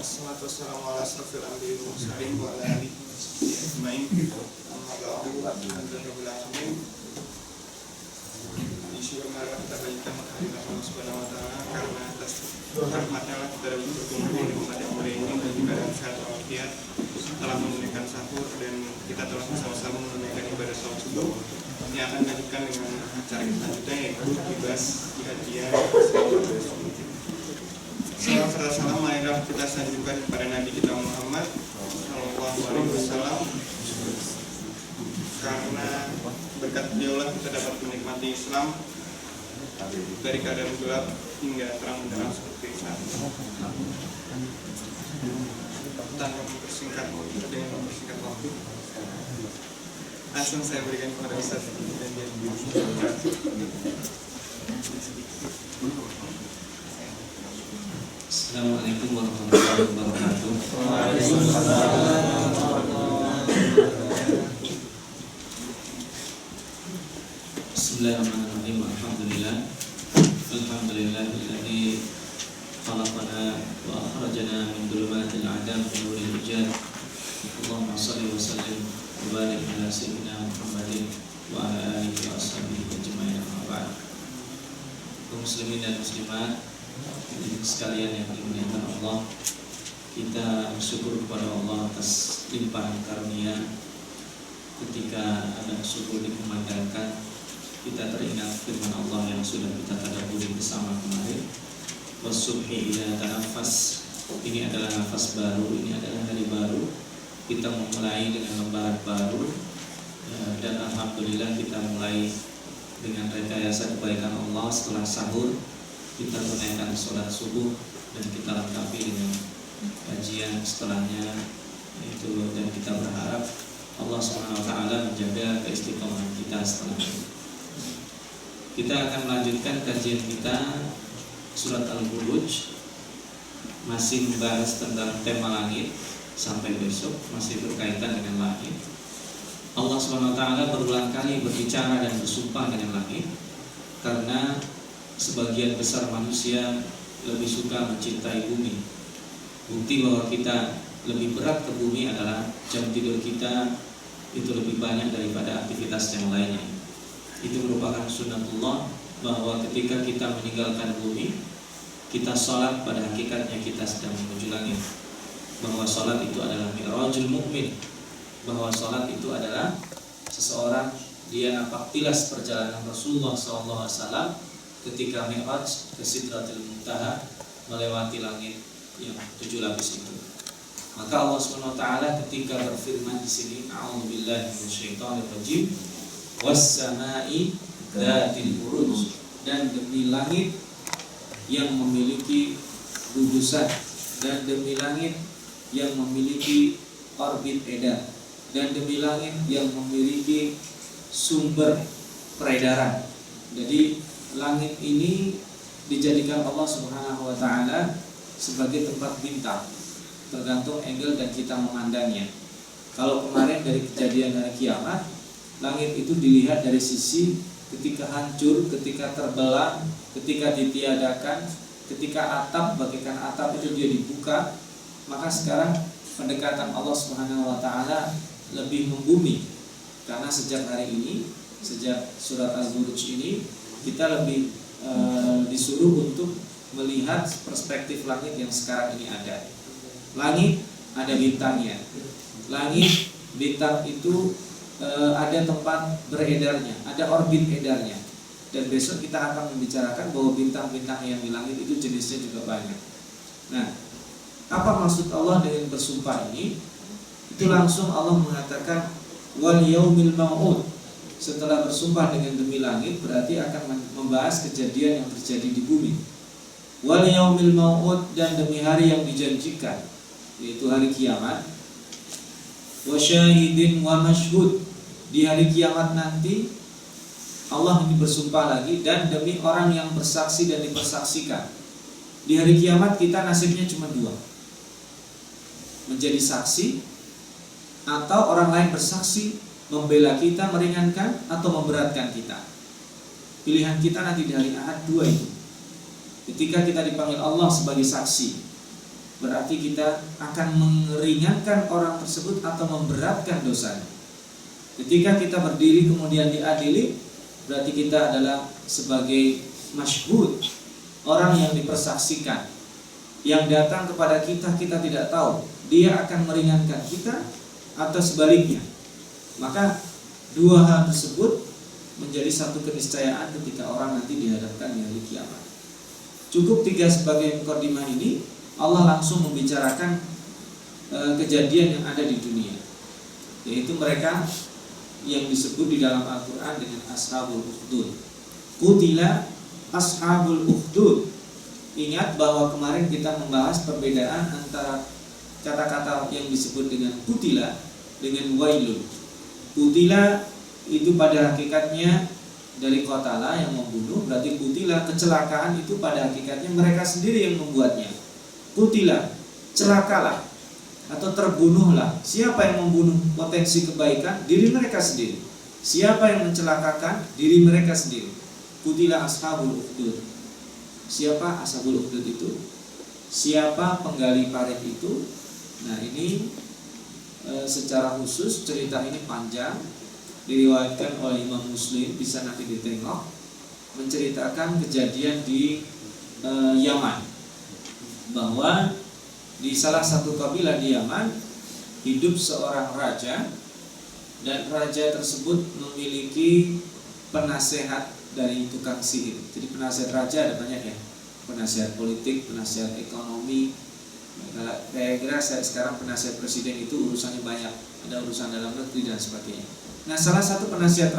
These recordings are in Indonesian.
Wassalatu wassalamu ala asrofil anbiya'i wal mursalin wa ala alihi ajma'in. Amma ba'du. Alhamdulillah. Bismillah, kita bacakan makhluk Allah Subhanahu wa taala karena atas rahmatnya lah kita dapat berkumpul di tempat yang mulia ini dan juga dalam sehat walafiat telah menunaikan sahur dan kita telah bersama-sama menunaikan ibadah salat subuh yang akan dilanjutkan dengan acara selanjutnya yaitu kibas hadiah. Salam serta salam marilah kita sanjungkan kepada Nabi kita Muhammad Sallallahu Alaihi Wasallam, karena berkat beliaulah kita dapat menikmati Islam dari keadaan gelap hingga terang benderang seperti saat ini. Tanpa mempersingkat waktu, langsung saya berikan kepada Ustaz dan dia. Assalamualaikum warahmatullahi wabarakatuh. Bismillahirrahmanirrahim. Alhamdulillahilladzi khalaqana wa akhrajana min dhulumatil adam ila nuril hijab. Allahumma shalli wa sallim wa barik ala sayyidina Muhammadin wa ala alihi wa ashabihi ajma'in. Kaum muslimin dan muslimat sekalian yang dimuliakan Allah, kita bersyukur kepada Allah atas limpahan karunia. Ketika ada syukur dikumandangkan, kita teringat firman Allah yang sudah kita tadabburi bersama kemarin. Wasubhi idza tanafas. Ini adalah nafas baru, ini adalah hari baru. Kita memulai dengan lembaran baru, dan alhamdulillah kita mulai dengan rekayasa kebaikan Allah. Setelah sahur kita tunaikan sholat subuh dan kita lengkapi dengan kajian setelahnya itu, dan kita berharap Allah SWT menjaga keistiqomahan kita setelah itu. Kita akan melanjutkan kajian kita surat Al-Buruj, masih membahas tentang tema langit sampai besok, masih berkaitan dengan langit. Allah SWT berulang kali berbicara dan bersumpah dengan langit karena sebagian besar manusia lebih suka mencintai bumi. Bukti bahwa kita lebih berat ke bumi adalah jam tidur kita itu lebih banyak daripada aktivitas yang lainnya. Itu merupakan sunnatullah bahwa ketika kita meninggalkan bumi, kita sholat, pada hakikatnya kita sedang menuju langit. Bahwa sholat itu adalah mi'rajul mukmin, bahwa sholat itu adalah seseorang dia nampak tilas perjalanan Rasulullah SAW ketika Mi'raj ke Sidratil Muntaha, melewati langit yang 7 lapis itu. Maka Allah SWT ketika berfirman di sini, a'udzubillahi minasyaitonirrajim, was-sama'i dzatil buruj, dan demi langit yang memiliki gugusan, dan demi langit yang memiliki orbit edar, dan demi langit yang memiliki sumber peredaran. Jadi langit ini dijadikan Allah Subhanahu wa taala sebagai tempat bintang, tergantung angle dan kita memandangnya. Kalau kemarin dari kejadian hari kiamat, langit itu dilihat dari sisi ketika hancur, ketika terbelah, ketika ditiadakan, ketika atap bagaikan atap itu dia dibuka. Maka sekarang pendekatan Allah Subhanahu wa taala lebih membumi, karena sejak hari ini, sejak surat Al-Buruj ini, kita lebih disuruh untuk melihat perspektif langit yang sekarang ini ada. Langit ada bintangnya. Langit, bintang itu ada tempat beredarnya, ada orbit edarnya. Dan besok kita akan membicarakan bahwa bintang-bintang yang di langit itu jenisnya juga banyak. Nah, apa maksud Allah dengan bersumpah ini? Itu langsung Allah mengatakan wal yaumil mau'ud. Setelah bersumpah dengan demi langit, berarti akan membahas kejadian yang terjadi di bumi. Wal yaumil mau'ud, dan demi hari yang dijanjikan, yaitu hari kiamat. Wa syahidin wa mashhud, di hari kiamat nanti Allah ini bersumpah lagi, dan demi orang yang bersaksi dan dipersaksikan. Di hari kiamat kita nasibnya cuma dua, menjadi saksi atau orang lain bersaksi membela kita, meringankan atau memberatkan kita. Pilihan kita nanti di hari Ahad dua itu. Ketika kita dipanggil Allah sebagai saksi, berarti kita akan meringankan orang tersebut atau memberatkan dosanya. Ketika kita berdiri kemudian diadili, berarti kita adalah sebagai masyhud, orang yang dipersaksikan. Yang datang kepada kita, kita tidak tahu dia akan meringankan kita atau sebaliknya. Maka dua hal tersebut menjadi satu keniscayaan ketika orang nanti dihadapkan di hari kiamat. Cukup 3 sebagai mukadimah ini, Allah langsung membicarakan kejadian yang ada di dunia, yaitu mereka yang disebut di dalam Al-Quran dengan Ashabul Ukhdud. Qutila Ashabul Ukhdud. Ingat bahwa kemarin kita membahas perbedaan antara kata-kata yang disebut dengan qutila dengan wailun. Qutila itu pada hakikatnya dari qatala yang membunuh, berarti qutila kecelakaan itu pada hakikatnya mereka sendiri yang membuatnya. Qutila, celakalah atau terbunuhlah. Siapa yang membunuh potensi kebaikan? Diri mereka sendiri. Siapa yang mencelakakan? Diri mereka sendiri. Qutila Ashabul Ukhdud. Siapa Ashabul Ukhdud itu? Siapa penggali parit itu? Nah, ini secara khusus cerita ini panjang, diriwayatkan oleh Imam Muslim, bisa nanti ditengok, menceritakan kejadian di Yaman, bahwa di salah satu kabilah di Yaman hidup seorang raja, dan raja tersebut memiliki penasehat dari tukang sihir. Jadi penasehat raja ada banyak ya, penasehat politik, penasehat ekonomi. Saya kira sekarang penasehat presiden itu urusannya banyak, ada urusan dalam negeri dan sebagainya. Nah, salah satu penasehat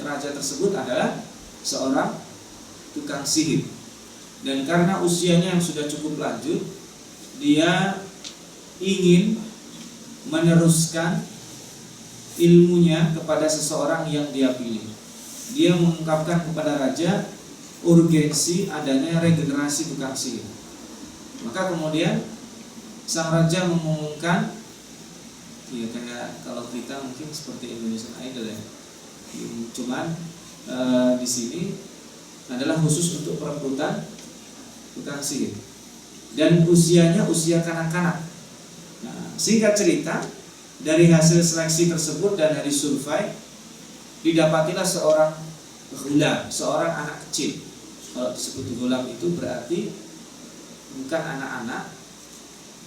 raja tersebut adalah seorang tukang sihir. Dan karena usianya yang sudah cukup lanjut, dia ingin meneruskan ilmunya kepada seseorang yang dia pilih. Dia mengungkapkan kepada raja urgensi adanya regenerasi tukang sihir. Maka kemudian sang raja mengumumkan, ya kayak kalau kita mungkin seperti Indonesian Idol ya, cuman di sini adalah khusus untuk perebutan tukang sihir, dan usianya usia kanak-kanak. Nah, singkat cerita, dari hasil seleksi tersebut dan dari survei, didapatilah seorang ghulam, seorang anak kecil. Kalau disebut ghulam itu berarti bukan anak-anak,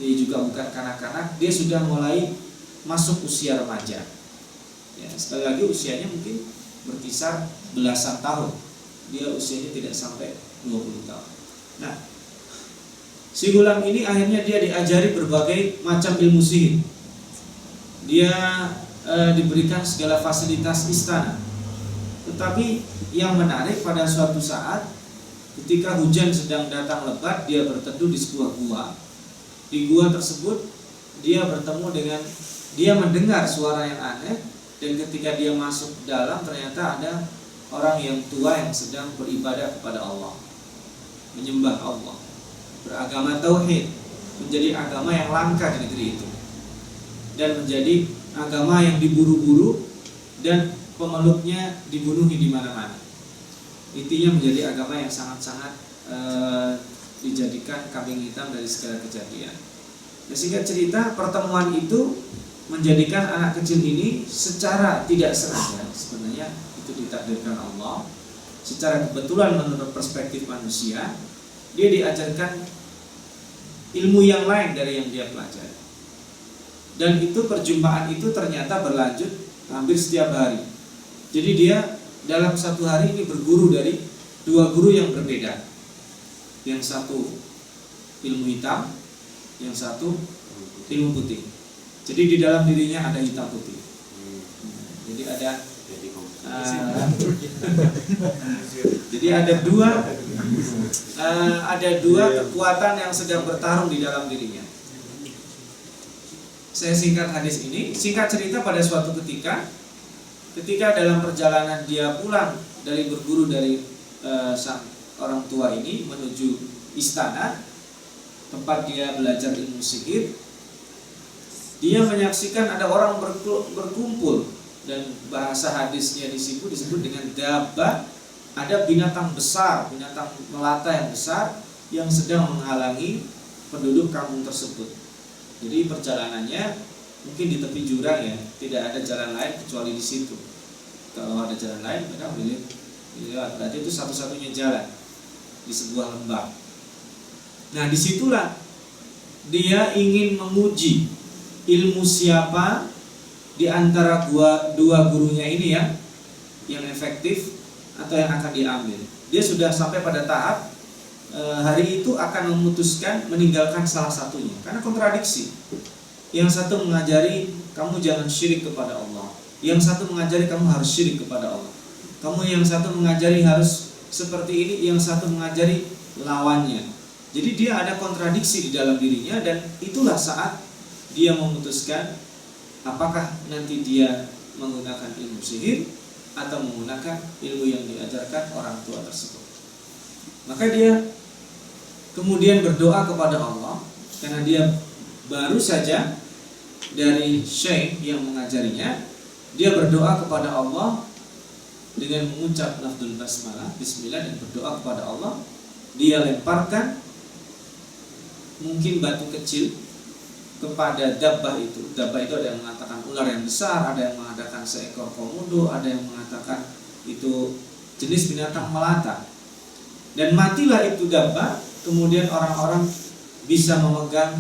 dia juga bukan kanak-kanak, dia sudah mulai masuk usia remaja. Ya, sekali lagi usianya mungkin berkisar belasan tahun. Dia usianya tidak sampai 20 tahun. Nah, si ghulam ini akhirnya dia diajari berbagai macam ilmu sihir. Dia diberikan segala fasilitas istana. Tetapi yang menarik, pada suatu saat ketika hujan sedang datang lebat, dia berteduh di sebuah gua. Di gua tersebut dia mendengar suara yang aneh, dan ketika dia masuk ke dalam, ternyata ada orang yang tua yang sedang beribadah kepada Allah, menyembah Allah, beragama tauhid, menjadi agama yang langka di negeri itu, dan menjadi agama yang diburu-buru dan pemeluknya dibunuhi di mana-mana. Intinya menjadi agama yang sangat-sangat dijadikan kambing hitam dari segala kejadian. Nah, singkat cerita, pertemuan itu menjadikan anak kecil ini secara tidak sengaja, sebenarnya itu ditakdirkan Allah, secara kebetulan menurut perspektif manusia, dia diajarkan ilmu yang lain dari yang dia pelajari. Dan itu perjumpaan itu ternyata berlanjut hampir setiap hari. Jadi dia dalam satu hari ini berguru dari 2 guru yang berbeda. Yang satu ilmu hitam, yang satu ilmu putih. Jadi di dalam dirinya ada hitam putih. Jadi ada dua kekuatan yang sedang bertarung di dalam dirinya. Saya singkat hadis ini. Singkat cerita, pada suatu ketika dalam perjalanan dia pulang dari berguru dari sang orang tua ini menuju istana tempat dia belajar ilmu sihir, dia menyaksikan ada orang berkumpul, dan bahasa hadisnya di situ disebut dengan dabbah. Ada binatang besar, binatang melata yang besar yang sedang menghalangi penduduk kampung tersebut. Jadi perjalanannya mungkin di tepi jurang ya, tidak ada jalan lain kecuali di situ. Kalau ada jalan lain mereka boleh lewat. Berarti itu satu-satunya jalan di sebuah lembah. Nah disitulah dia ingin menguji ilmu siapa di antara dua gurunya ini yang efektif atau yang akan diambil. Dia sudah sampai pada tahap hari itu akan memutuskan meninggalkan salah satunya karena kontradiksi. Yang satu mengajari kamu jangan syirik kepada Allah, yang satu mengajari kamu harus syirik kepada Allah. Kamu yang satu mengajari harus seperti ini, yang satu mengajari lawannya. Jadi dia ada kontradiksi di dalam dirinya, dan itulah saat dia memutuskan apakah nanti dia menggunakan ilmu sihir atau menggunakan ilmu yang diajarkan orang tua tersebut. Maka dia kemudian berdoa kepada Allah karena dia baru saja dari syekh yang mengajarinya. Dia berdoa kepada Allah dengan mengucap lafzul basmalah, bismillah, dan berdoa kepada Allah. Dia lemparkan mungkin batu kecil kepada dabbah itu. Dabbah itu ada yang mengatakan ular yang besar, ada yang mengatakan seekor komodo, ada yang mengatakan itu jenis binatang melata. Dan matilah itu dabbah. Kemudian orang-orang bisa memegang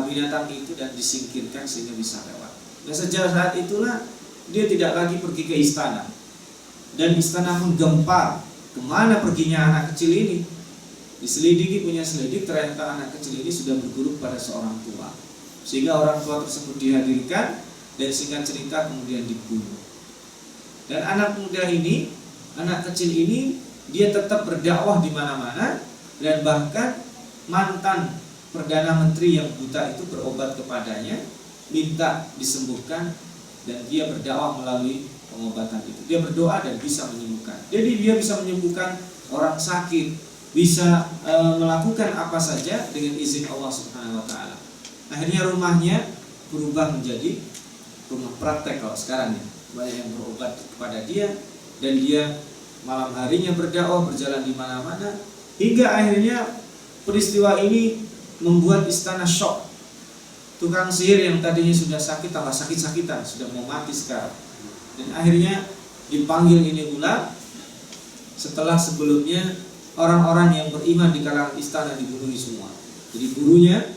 binatang itu dan disingkirkan sehingga bisa lewat. Nah sejak saat itulah dia tidak lagi pergi ke istana, dan istana pun gempar. Kemana perginya anak kecil ini? Diselidiki, punya selidik, ternyata anak kecil ini sudah berguru pada seorang tua, sehingga orang tua tersebut dihadirkan dan singkat cerita kemudian dibunuh. Dan anak muda ini, anak kecil ini, dia tetap berdakwah di mana-mana, dan bahkan mantan Perdana Menteri yang buta itu berobat kepadanya, minta disembuhkan, dan dia berdakwah melalui pengobatan itu. Dia berdoa dan bisa menyembuhkan. Jadi dia bisa menyembuhkan orang sakit, bisa melakukan apa saja dengan izin Allah Subhanahu wa taala. Akhirnya rumahnya berubah menjadi rumah praktek kalau sekarang ya. Banyak yang berobat kepada dia, dan dia malam harinya berdakwah, berjalan di mana-mana, hingga akhirnya peristiwa ini membuat istana shock. Tukang sihir yang tadinya sudah sakit tambah sakit-sakitan, sudah mau mati sekarang. Dan akhirnya dipanggil ini pula, setelah sebelumnya orang-orang yang beriman di kalangan istana dibunuh semua. Jadi gurunya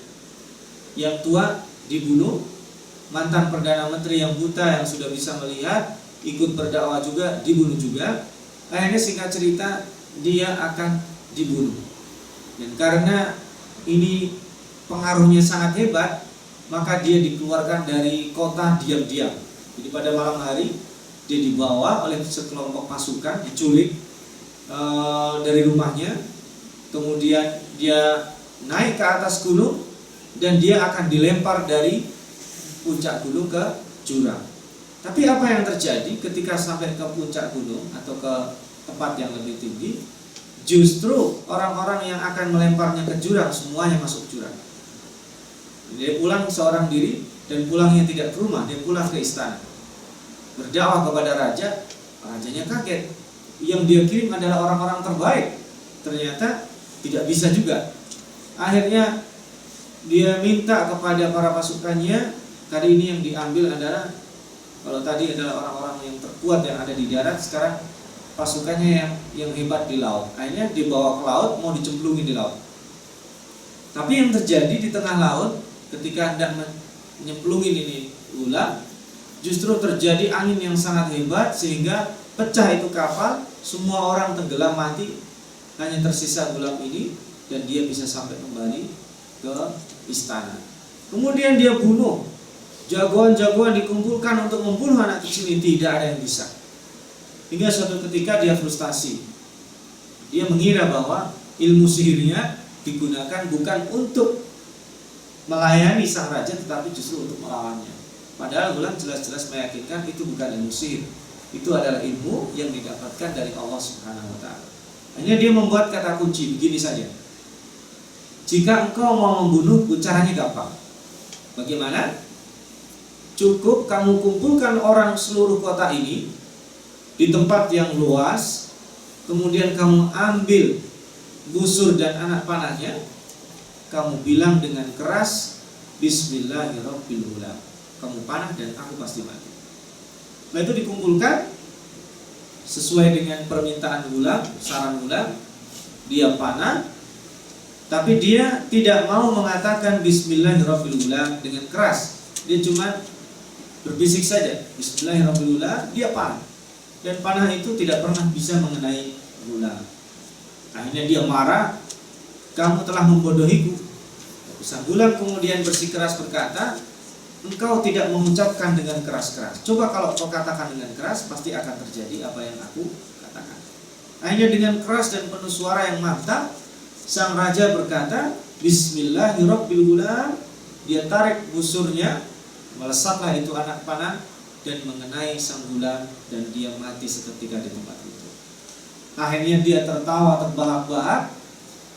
yang tua dibunuh, mantan Perdana Menteri yang buta yang sudah bisa melihat ikut berdakwah juga dibunuh juga. Akhirnya singkat cerita dia akan dibunuh. Dan karena ini pengaruhnya sangat hebat, maka dia dikeluarkan dari kota diam-diam. Jadi pada malam hari dia dibawa oleh sekelompok pasukan, diculik dari rumahnya, kemudian dia naik ke atas gunung, dan dia akan dilempar dari puncak gunung ke jurang. Tapi apa yang terjadi ketika sampai ke puncak gunung atau ke tempat yang lebih tinggi? Justru orang-orang yang akan melemparnya ke jurang semuanya masuk jurang. Dia pulang seorang diri, dan pulangnya tidak ke rumah, dia pulang ke istana. Berdakwah kepada raja, rajanya kaget. Yang dia kirim adalah orang-orang terbaik, ternyata tidak bisa juga. Akhirnya dia minta kepada para pasukannya, kali ini yang diambil adalah, kalau tadi adalah orang-orang yang terkuat yang ada di darat, sekarang pasukannya yang hebat di laut. Akhirnya dibawa ke laut, mau dicemplungin di laut. Tapi yang terjadi di tengah laut ketika hendak menyemplungin ini ular, justru terjadi angin yang sangat hebat sehingga pecah itu kapal, semua orang tenggelam mati, hanya tersisa Gulam ini, dan dia bisa sampai kembali ke istana. Kemudian dia bunuh, jagoan-jagoan dikumpulkan untuk membunuh anak kecil ini, tidak ada yang bisa. Hingga suatu ketika dia frustasi. Dia mengira bahwa ilmu sihirnya digunakan bukan untuk melayani sang raja, tetapi justru untuk melawannya. Padahal Gulam jelas-jelas meyakinkan itu bukan ilmu sihir. Itu adalah ilmu yang didapatkan dari Allah Subhanahu wa taala. Hanya dia membuat kata kunci begini saja. Jika engkau mau membunuhku, caranya gampang. Bagaimana? Cukup kamu kumpulkan orang seluruh kota ini di tempat yang luas, kemudian kamu ambil busur dan anak panahnya, kamu bilang dengan keras, Bismillahirrahmanirrahim. Kamu panah dan aku pasti mati. Setelah itu dikumpulkan sesuai dengan permintaan Ghulam, saran Ghulam, dia panah, tapi dia tidak mau mengatakan Bismillahirrahmanirrahim dengan keras. Dia cuma berbisik saja, Bismillahirrahmanirrahim, dia panah. Dan panah itu tidak pernah bisa mengenai Ghulam. Akhirnya dia marah, kamu telah membodohiku. Sang Ghulam kemudian bersikeras berkata, engkau tidak mengucapkan dengan keras-keras. Coba kalau kau katakan dengan keras, pasti akan terjadi apa yang aku katakan. Akhirnya dengan keras dan penuh suara yang mantap, sang raja berkata, Bismillahirrahmanirrahim. Dia tarik busurnya, melesatlah itu anak panah dan mengenai sang Ghulam, dan dia mati seketika di tempat itu. Akhirnya dia tertawa terbahak-bahak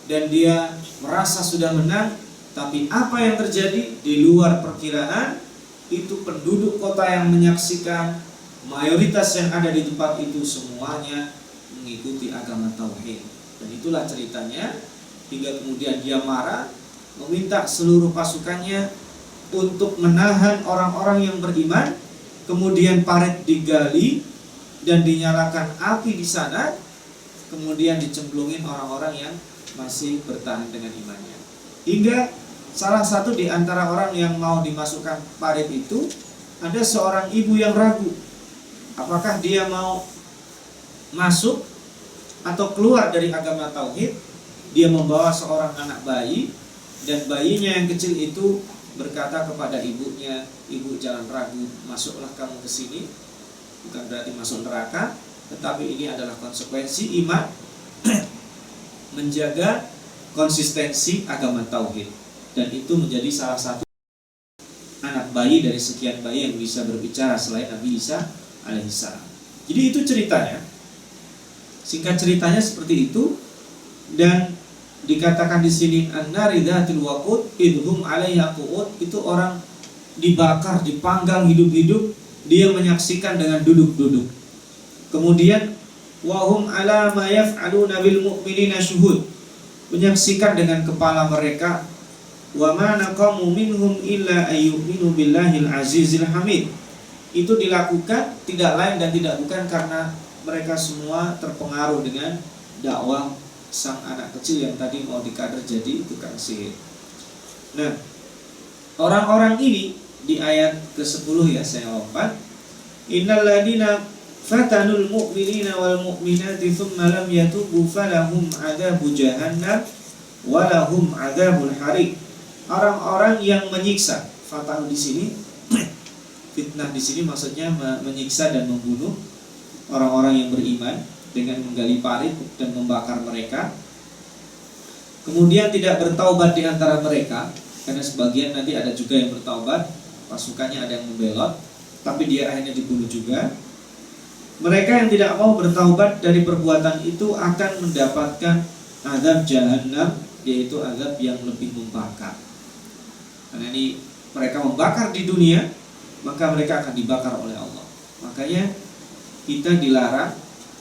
dan dia merasa sudah menang. Tapi apa yang terjadi di luar perkiraan, itu penduduk kota yang menyaksikan, mayoritas yang ada di tempat itu semuanya mengikuti agama tauhid. Dan itulah ceritanya, hingga kemudian dia marah, meminta seluruh pasukannya untuk menahan orang-orang yang beriman. Kemudian parit digali dan dinyalakan api di sana, kemudian dicemplungin orang-orang yang masih bertahan dengan imannya. Hingga salah satu di antara orang yang mau dimasukkan parit itu, ada seorang ibu yang ragu apakah dia mau masuk atau keluar dari agama tauhid. Dia membawa seorang anak bayi, dan bayinya yang kecil itu berkata kepada ibunya, ibu jangan ragu, masuklah kamu ke sini. Bukan berarti masuk neraka, tetapi ini adalah konsekuensi iman menjaga konsistensi agama tauhid. Dan itu menjadi salah satu anak bayi dari sekian bayi yang bisa berbicara selain Nabi Isa alaihissalam. Jadi itu ceritanya. Singkat ceritanya seperti itu. Dan dikatakan di sini an-nari dzatil waqud idhum 'alaiha qu'ud, itu orang dibakar, dipanggang hidup-hidup, dia menyaksikan dengan duduk-duduk. Kemudian wahum 'ala ma yaf'aluna bil mu'minina syuhud, menyaksikan dengan kepala mereka. Wa ma naqamu minhum illa ayyuminu billahil azizil hamid. Itu dilakukan tidak lain dan tidak bukan karena mereka semua terpengaruh dengan dakwah sang anak kecil yang tadi mau dikader jadi tukang sihir. Nah, orang-orang ini di ayat ke-10 ya, saya lompat. Innal ladina fatanul mu'minina wal mu'minati thumma lam yatubu falahum adzabu jahannam wa lahum adzabul hariq. Orang-orang yang menyiksa, fatah di sini, fitnah di sini maksudnya menyiksa dan membunuh orang-orang yang beriman dengan menggali parit dan membakar mereka. Kemudian tidak bertaubat di antara mereka, karena sebagian nanti ada juga yang bertaubat, pasukannya ada yang membelot, tapi dia akhirnya dibunuh juga. Mereka yang tidak mau bertaubat dari perbuatan itu akan mendapatkan azab jahannam, yaitu azab yang lebih membakar. Karena ini mereka membakar di dunia, maka mereka akan dibakar oleh Allah. Makanya kita dilarang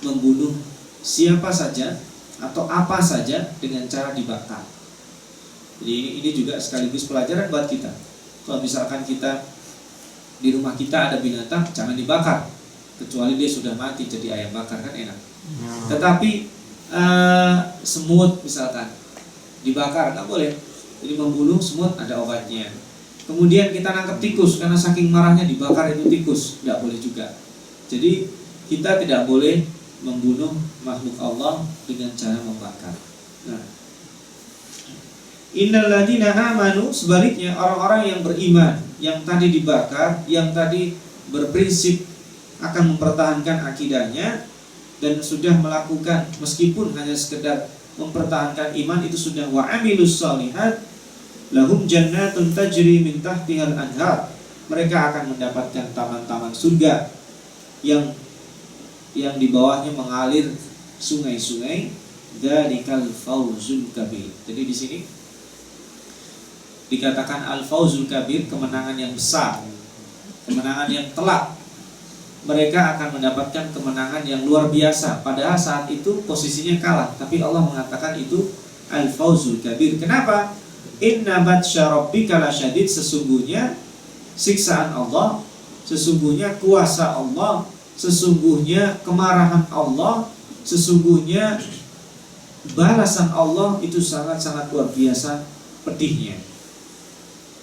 membunuh siapa saja atau apa saja dengan cara dibakar. Jadi ini juga sekaligus pelajaran buat kita. Kalau misalkan kita di rumah kita ada binatang, jangan dibakar, kecuali dia sudah mati jadi ayam bakar, kan enak. Tetapi semut misalkan dibakar nggak boleh. Jadi membunuh semut ada obatnya. Kemudian kita nangkep tikus, karena saking marahnya dibakar itu tikus, nggak boleh juga. Jadi kita tidak boleh membunuh makhluk Allah dengan cara membakar. Nah, innal ladzina amanu, sebaliknya orang-orang yang beriman, yang tadi dibakar, yang tadi berprinsip akan mempertahankan akidahnya dan sudah melakukan, meskipun hanya sekedar mempertahankan iman, itu sudah wa amilus shalihat lahum jannatun tajri min tahtihal anhar. Mereka akan mendapatkan taman-taman surga yang di bawahnya mengalir sungai-sungai. Dzalikal fawzul kabir. Jadi di sini dikatakan al-fawzul kabir, kemenangan yang besar, kemenangan yang telak. Mereka akan mendapatkan kemenangan yang luar biasa. Padahal saat itu posisinya kalah, tapi Allah mengatakan itu al-fawzul kabir. Kenapa? Inna batsya rabbika lasyadid, sesungguhnya siksaan Allah, sesungguhnya kuasa Allah, sesungguhnya kemarahan Allah, sesungguhnya balasan Allah itu sangat-sangat luar biasa pedihnya.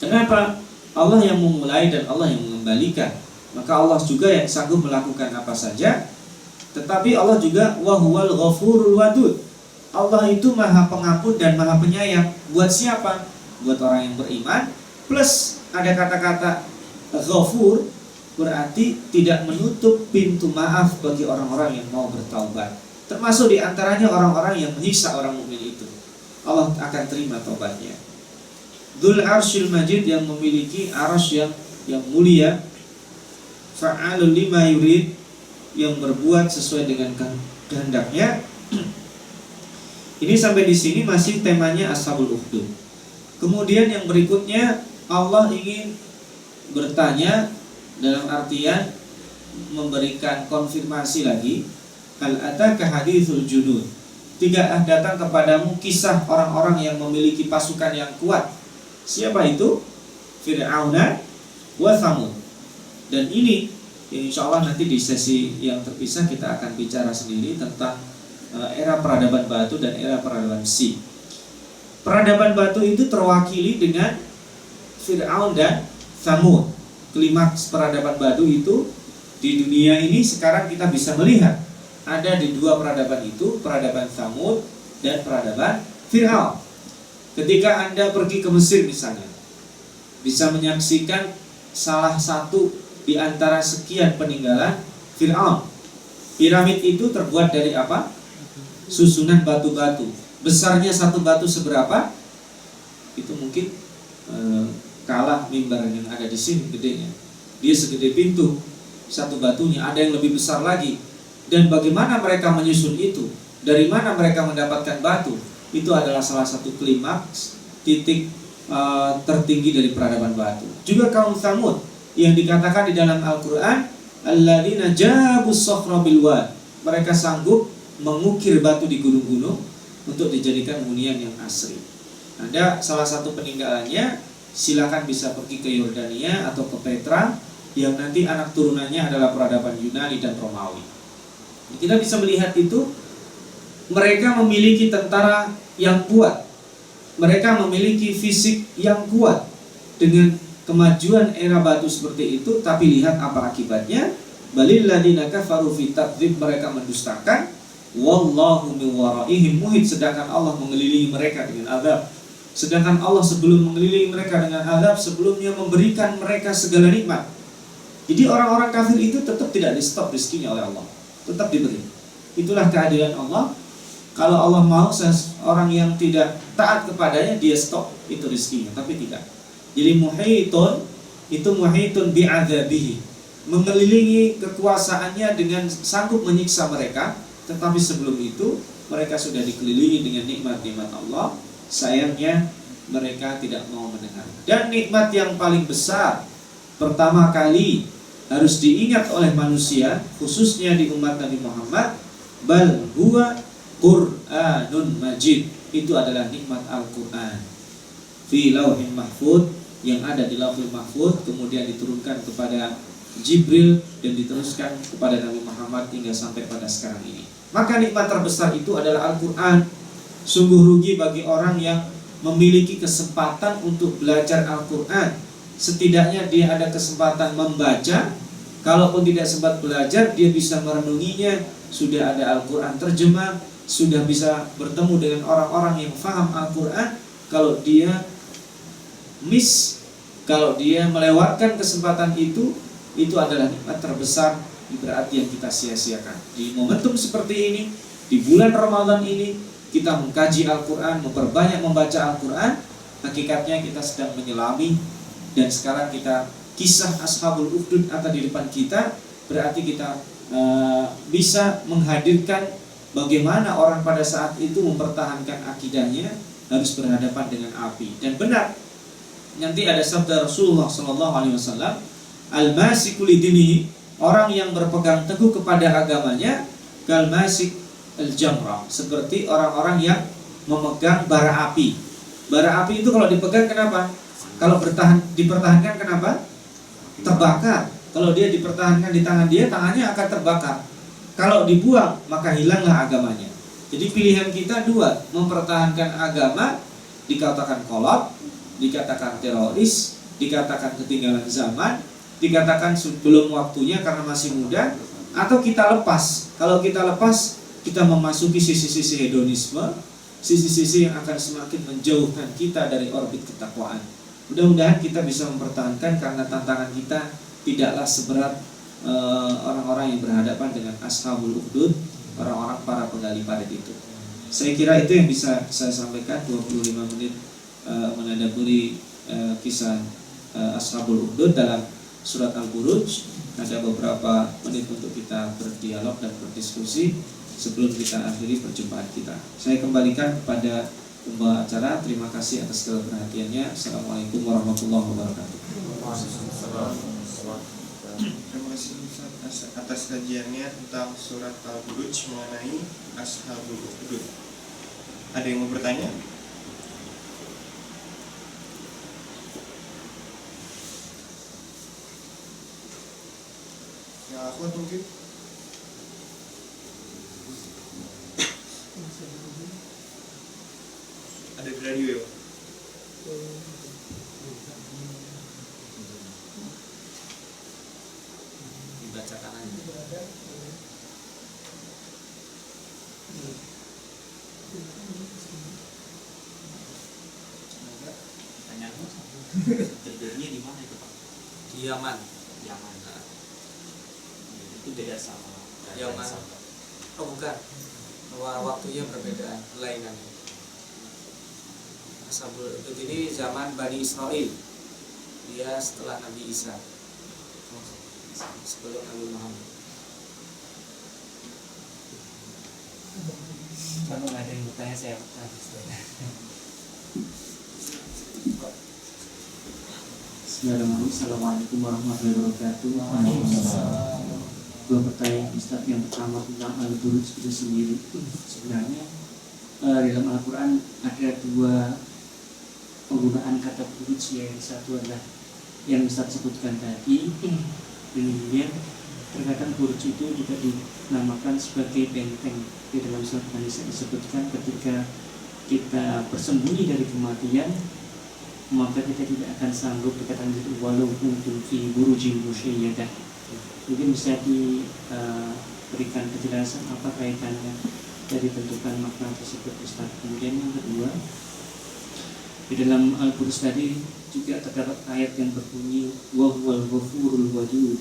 Kenapa? Allah yang memulai dan Allah yang mengembalikan. Maka Allah juga yang sanggup melakukan apa saja. Tetapi Allah juga wahuwal ghafurul wadud. Allah itu maha pengampun dan maha penyayang. Buat siapa? Buat orang yang beriman. Plus ada kata-kata ghafur, berarti tidak menutup pintu maaf bagi orang-orang yang mau bertaubat. Termasuk diantaranya orang-orang yang menyiksa orang mukmin itu. Allah akan terima taubatnya. Dzul Arsyil Majid, yang memiliki arsy yang mulia. Fa'alul lima yurid, yang berbuat sesuai dengan kehendaknya. Ini sampai di sini masih temanya Ashabul Ukhdud. Kemudian yang berikutnya Allah ingin bertanya dalam artian memberikan konfirmasi lagi. Hal ataka hadithul junud, tidaklah datang kepadamu kisah orang-orang yang memiliki pasukan yang kuat. Siapa itu? Fir'auna wa Thamud. Dan ini insya Allah nanti di sesi yang terpisah kita akan bicara sendiri tentang era peradaban batu dan era peradaban besi. Peradaban batu itu terwakili dengan Fir'aun dan Thamud. Klimaks peradaban batu itu di dunia ini sekarang kita bisa melihat ada di dua peradaban itu, peradaban Thamud dan peradaban Fir'aun. Ketika Anda pergi ke Mesir misalnya, bisa menyaksikan salah satu di antara sekian peninggalan Fir'aun. Piramid itu terbuat dari apa? Susunan batu-batu. Besarnya satu batu seberapa? Itu mungkin kalah mimbar yang ada di sini gedenya. Dia segede pintu satu batunya, ada yang lebih besar lagi. Dan bagaimana mereka menyusun itu? Dari mana mereka mendapatkan batu? Itu adalah salah satu klimaks titik tertinggi dari peradaban batu. Juga kaum Tsamud yang dikatakan di dalam Al-Quran, alladzina jabus sakhra bil wad, mereka sanggup mengukir batu di gunung-gunung untuk dijadikan hunian yang asri. Ada salah satu peninggalannya, silakan bisa pergi ke Yordania atau ke Petra, yang nanti anak turunannya adalah peradaban Yunani dan Romawi. Kita bisa melihat itu, mereka memiliki tentara yang kuat, mereka memiliki fisik yang kuat. Dengan kemajuan era batu seperti itu, tapi lihat apa akibatnya. Balil ladina kafaru fi takdzib, mereka mendustakan. Wallahu min waraihim muhit, sedangkan Allah mengelilingi mereka dengan azab. Sedangkan Allah sebelum mengelilingi mereka dengan azab, sebelumnya memberikan mereka segala nikmat. Jadi orang-orang kafir itu tetap tidak di stop rezekinya oleh Allah, tetap diberi. Itulah keadilan Allah. Kalau Allah mau seorang yang tidak taat kepadanya, dia stop itu rezekinya, tapi tidak. Jadi muhitun itu muhitun bi'adzabihi, mengelilingi kekuasaannya dengan sanggup menyiksa mereka. Tetapi sebelum itu mereka sudah dikelilingi dengan nikmat-nikmat Allah. Sayangnya mereka tidak mau mendengar. Dan nikmat yang paling besar pertama kali harus diingat oleh manusia, khususnya di umat Nabi Muhammad, bal huwa Qur'anun Majid, itu adalah nikmat Al-Quran fi lauhin mahfud, yang ada di lauhul mahfud, kemudian diturunkan kepada Jibril dan diteruskan kepada Nabi Muhammad hingga sampai pada sekarang ini. Maka nikmat terbesar itu adalah Al-Quran. Sungguh rugi bagi orang yang memiliki kesempatan untuk belajar Al-Quran. Setidaknya dia ada kesempatan membaca. Kalaupun tidak sempat belajar, dia bisa merenunginya. Sudah ada Al-Quran terjemah, sudah bisa bertemu dengan orang-orang yang faham Al-Quran. Kalau dia kalau dia melewatkan kesempatan itu adalah nikmat terbesar, berarti yang kita sia-siakan. Di momentum seperti ini, di bulan Ramadan ini, kita mengkaji Al-Quran, memperbanyak membaca Al-Quran. Hakikatnya kita sedang menyelami. Dan sekarang kita kisah Ashabul Ukhdud ada di depan kita, berarti kita bisa menghadirkan bagaimana orang pada saat itu mempertahankan akidahnya, harus berhadapan dengan api. Dan benar, nanti ada sabda Rasulullah SAW, al-masiku lidinihi, orang yang berpegang teguh kepada agamanya, kal-masik al-jamrah, seperti orang-orang yang memegang bara api. Bara api itu kalau dipegang kenapa? Kalau dipertahankan kenapa? Terbakar. Kalau dia dipertahankan di tangan dia, tangannya akan terbakar. Kalau dibuang, maka hilanglah agamanya. Jadi pilihan kita dua, mempertahankan agama, dikatakan kolot, dikatakan teroris, dikatakan ketinggalan zaman, dikatakan belum waktunya karena masih muda, atau kita lepas. Kalau kita lepas, kita memasuki sisi-sisi hedonisme, sisi-sisi yang akan semakin menjauhkan kita dari orbit ketakwaan. Mudah-mudahan kita bisa mempertahankan, karena tantangan kita tidaklah seberat orang-orang yang berhadapan dengan ashabul ukhdud, orang-orang para penggali parit itu. Saya kira itu yang bisa saya sampaikan. 25 menit menadaburi kisah ashabul ukhdud dalam surat Al-Buruj. Ada beberapa menit untuk kita berdialog dan berdiskusi sebelum kita akhiri perjumpaan kita. Saya kembalikan kepada pembawa acara. Terima kasih atas segala perhatiannya. Assalamualaikum warahmatullahi wabarakatuh. Terima kasih Ustaz atas kajiannya tentang surat Al-Buruj mengenai Ashabul Ukhdud. Ada yang mau bertanya? Ya, aku mungkin. Ada di radio ya? Dibacakan aja. Terjadinya di mana itu Pak? Di Yaman. Yaman. Itu beda sama Yaman. Oh bukan. Waktunya berbeda, kelainan. Ashabul Ukhdud ini zaman Bani Israel. Dia setelah Nabi Isa, sebelum Nabi Muhammad. Kalau nggak ada yang bertanya saya Assalamualaikum warahmatullahi wabarakatuh. Dua pertanyaan Ustaz. Yang pertama tentang Al-Buruj itu sendiri. Sebenarnya dalam Al-Quran ada dua penggunaan kata buruj, yang satu adalah yang Ustaz sebutkan tadi, kemudian terkadang buruj itu juga dinamakan sebagai benteng. Di dalam surat An-Nisa disebutkan ketika kita bersembunyi dari kematian, maka kita tidak akan sanggup dikatakan itu walau kuntum fi burujin musyayyadah. Mungkin bisa diberikan kejelasan apa kaitannya dari bentukan makna tersebut Ustaz. Kemudian yang kedua, di dalam Al-Buruj tadi juga terdapat ayat yang berbunyi wa huwal ghafurul wadud,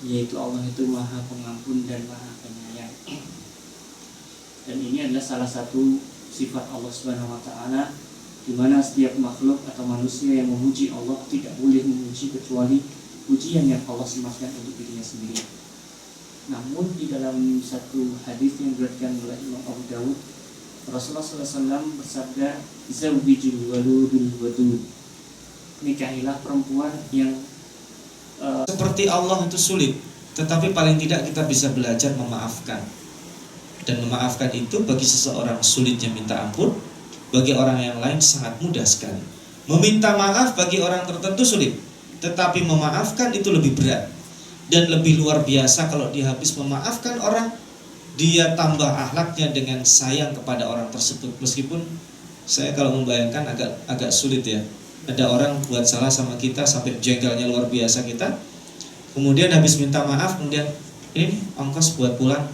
yaitu Allah itu Maha Pengampun dan Maha Penyayang. Dan ini adalah salah satu sifat Allah Subhanahu wa taala, di mana setiap makhluk atau manusia yang memuji Allah tidak boleh memuji kecuali pujian yang Allah sematkan untuk dirinya sendiri. Namun di dalam satu hadis yang diriwayatkan oleh Imam Abu Dawud, Rasulullah SAW bersabda, "Zawwijul waludul wadud." Nikahilah perempuan yang Seperti Allah itu sulit, tetapi paling tidak kita bisa belajar memaafkan. Dan memaafkan itu bagi seseorang sulitnya minta ampun, bagi orang yang lain sangat mudah sekali. Meminta maaf bagi orang tertentu sulit, tetapi memaafkan itu lebih berat. Dan lebih luar biasa kalau dia habis memaafkan orang, dia tambah akhlaknya dengan sayang kepada orang tersebut. Meskipun saya kalau membayangkan agak sulit ya. Ada orang buat salah sama kita sampai jengkelnya luar biasa kita, kemudian habis minta maaf, kemudian ini ongkos buat pulang.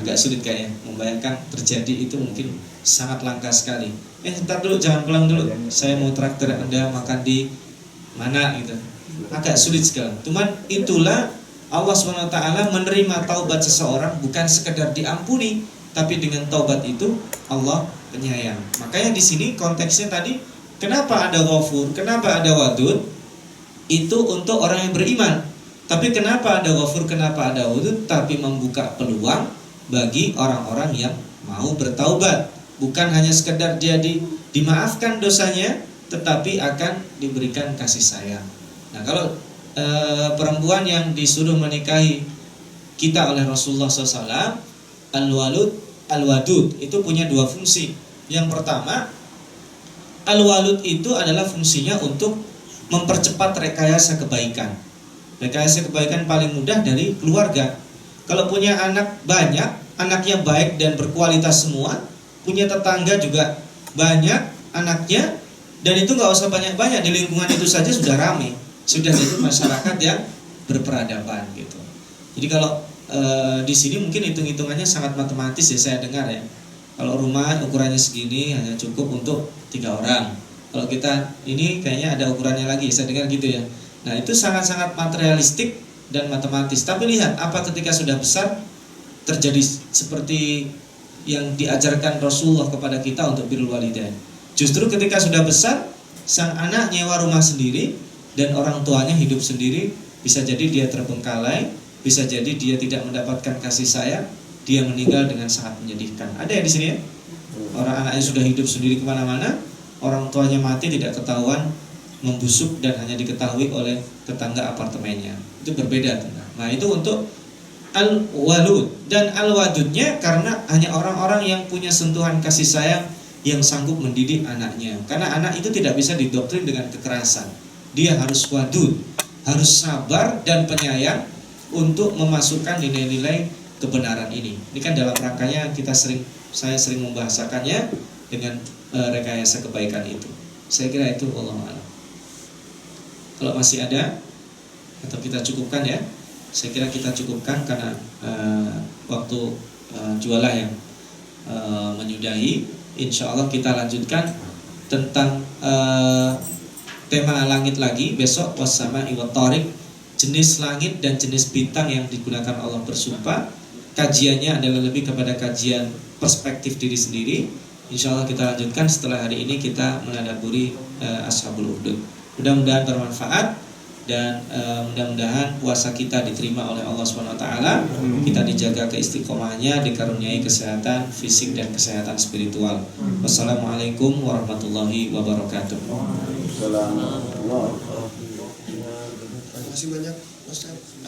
Agak sulit kayaknya membayangkan terjadi, itu mungkin sangat langka sekali. Ntar dulu, jangan pulang dulu, saya mau traktir Anda makan di mana gitu. Agak sulit sekali. Cuman itulah Allah SWT menerima taubat seseorang bukan sekedar diampuni, tapi dengan taubat itu Allah penyayang. Makanya di sini konteksnya tadi, kenapa ada ghafur, kenapa ada wadud? Itu untuk orang yang beriman. Tapi kenapa ada ghafur, kenapa ada wadud? Tapi membuka peluang bagi orang-orang yang mau bertaubat. Bukan hanya sekedar dia dimaafkan dosanya, tetapi akan diberikan kasih sayang. Nah, kalau perempuan yang disuruh menikahi kita oleh Rasulullah SAW, al-wadud itu punya dua fungsi. Yang pertama, Al-walud itu adalah fungsinya untuk mempercepat rekayasa kebaikan. Rekayasa kebaikan paling mudah dari keluarga. Kalau punya anak banyak, anaknya baik dan berkualitas semua, punya tetangga juga banyak anaknya, dan itu nggak usah banyak-banyak, di lingkungan itu saja sudah ramai, sudah jadi masyarakat yang berperadaban gitu. Jadi kalau di sini mungkin hitung-hitungannya sangat matematis ya, saya dengar ya. Kalau rumah ukurannya segini hanya cukup untuk 3 orang. Kalau kita ini kayaknya ada ukurannya lagi, saya dengar gitu ya. Nah itu sangat-sangat materialistik dan matematis. Tapi lihat apa ketika sudah besar terjadi seperti yang diajarkan Rasulullah kepada kita untuk birrul walidain. Justru ketika sudah besar, sang anak nyewa rumah sendiri dan orang tuanya hidup sendiri, bisa jadi dia terbengkalai, bisa jadi dia tidak mendapatkan kasih sayang, dia meninggal dengan sangat menyedihkan. Ada ya di sini ya? Orang anaknya sudah hidup sendiri kemana-mana, orang tuanya mati tidak ketahuan, membusuk dan hanya diketahui oleh tetangga apartemennya. Itu berbeda. Nah itu untuk al-walud. Dan al-wadudnya karena hanya orang-orang yang punya sentuhan kasih sayang yang sanggup mendidik anaknya. Karena anak itu tidak bisa didoktrin dengan kekerasan. Dia harus wadud, harus sabar dan penyayang untuk memasukkan nilai-nilai kebenaran ini. Ini kan dalam rangkanya saya sering membahasakannya dengan rekayasa kebaikan itu. Saya kira itu wallahu a'lam. Kalau masih ada atau kita cukupkan ya. Saya kira kita cukupkan karena waktu jualah yang menyudahi. Insya Allah kita lanjutkan tentang tema langit lagi besok, wassama'i wattariq, jenis langit dan jenis bintang yang digunakan Allah bersumpah. Kajiannya adalah lebih kepada kajian perspektif diri sendiri. Insya Allah kita lanjutkan setelah hari ini kita menadaburi Ashabul Ukhdud. Mudah-mudahan bermanfaat dan mudah-mudahan puasa kita diterima oleh Allah SWT. Kita dijaga keistiqomahnya, dikaruniai kesehatan fisik dan kesehatan spiritual. Wassalamualaikum warahmatullahi wabarakatuh. Terima kasih banyak Ustaz.